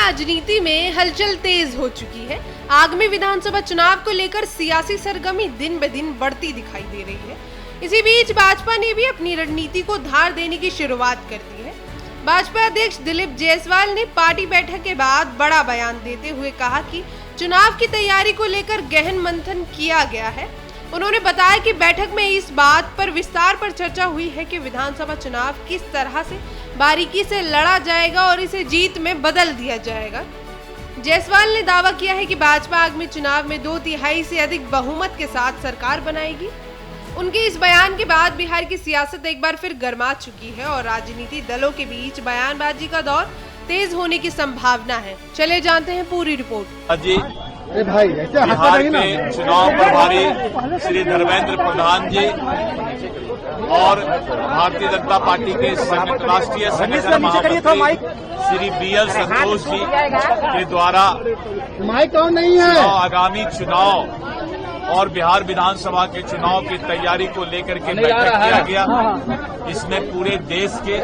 राजनीति में हलचल तेज हो चुकी है। आगामी विधानसभा चुनाव को लेकर सियासी सरगर्मी दिन ब दिन बढ़ती दिखाई दे रही है। इसी बीच भाजपा ने भी अपनी रणनीति को धार देने की शुरुआत कर दी है। भाजपा अध्यक्ष दिलीप जायसवाल ने पार्टी बैठक के बाद बड़ा बयान देते हुए कहा कि चुनाव की तैयारी को लेकर गहन मंथन किया गया है। उन्होंने बताया कि बैठक में इस बात पर विस्तार पर चर्चा हुई है कि विधानसभा चुनाव किस तरह से बारीकी से लड़ा जाएगा और इसे जीत में बदल दिया जाएगा। जायसवाल ने दावा किया है कि भाजपा आगामी चुनाव में 2/3 से अधिक बहुमत के साथ सरकार बनाएगी। उनके इस बयान के बाद बिहार की सियासत एक बार फिर गर्मा चुकी है और राजनीतिक दलों के बीच बयानबाजी का दौर तेज होने की संभावना है। चले जानते हैं पूरी रिपोर्ट। बिहार के चुनाव प्रभारी श्री धर्मेंद्र प्रधान जी और भारतीय जनता पार्टी के राष्ट्रीय संगठन महामंत्री श्री BL संतोष जी के द्वारा आगामी चुनाव और बिहार विधानसभा के चुनाव की तैयारी को लेकर के बैठक किया गया। इसमें पूरे देश के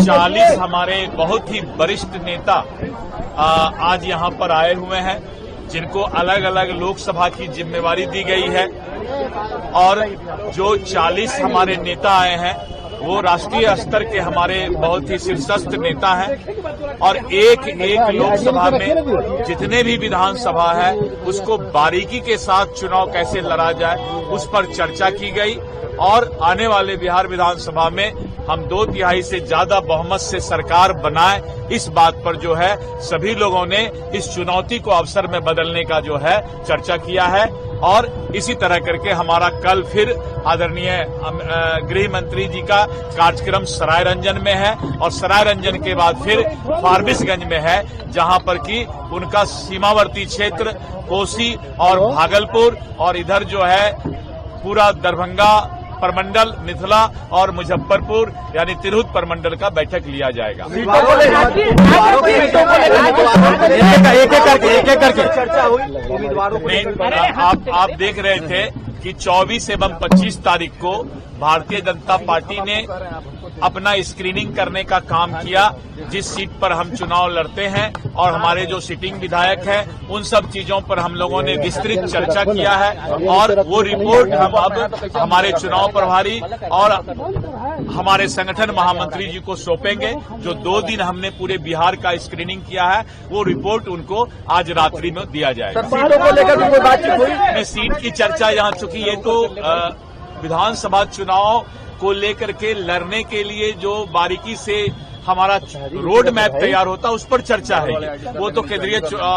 40 हमारे बहुत ही वरिष्ठ नेता आज यहां पर आए हुए हैं, जिनको अलग अलग लोकसभा की जिम्मेवारी दी गई है। और जो 40 हमारे नेता आए हैं वो राष्ट्रीय स्तर के हमारे बहुत ही शीर्षस्थ नेता हैं और एक एक लोकसभा में जितने भी विधानसभा है उसको बारीकी के साथ चुनाव कैसे लड़ा जाए उस पर चर्चा की गई। और आने वाले बिहार विधानसभा में हम 2/3 से ज्यादा बहुमत से सरकार बनाए, इस बात पर जो है सभी लोगों ने इस चुनौती को अवसर में बदलने का जो है चर्चा किया है। और इसी तरह करके हमारा कल फिर आदरणीय गृह मंत्री जी का कार्यक्रम सरायरंजन में है और सरायरंजन के बाद फिर फारबिसगंज में है, जहां पर कि उनका सीमावर्ती क्षेत्र कोसी और भागलपुर और इधर जो है पूरा दरभंगा प्रमंडल, मिथिला और मुजफ्फरपुर यानी तिरहुत प्रमंडल का बैठक लिया जाएगा। एक करके चर्चा हुई। आप देख रहे थे कि 24 एवं 25 तारीख को भारतीय जनता पार्टी ने अपना स्क्रीनिंग करने का काम किया। जिस सीट पर हम चुनाव लड़ते हैं और हमारे जो सिटिंग विधायक हैं उन सब चीजों पर हम लोगों ने विस्तृत चर्चा किया है और वो रिपोर्ट हम अब हमारे चुनाव प्रभारी और हमारे संगठन महामंत्री जी को सौंपेंगे। जो 2 दिन हमने पूरे बिहार का स्क्रीनिंग किया है वो रिपोर्ट उनको आज रात्रि में दिया जाएगा। सीटों को लेकर कोई बातचीत हुई? सीट की चर्चा यहाँ चुकी है तो विधानसभा चुनाव को लेकर के लड़ने के लिए जो बारीकी से हमारा रोड मैप तैयार होता है उस पर चर्चा है। वो तो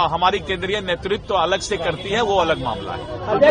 हमारी केंद्रीय नेतृत्व अलग से करती है, वो अलग मामला है।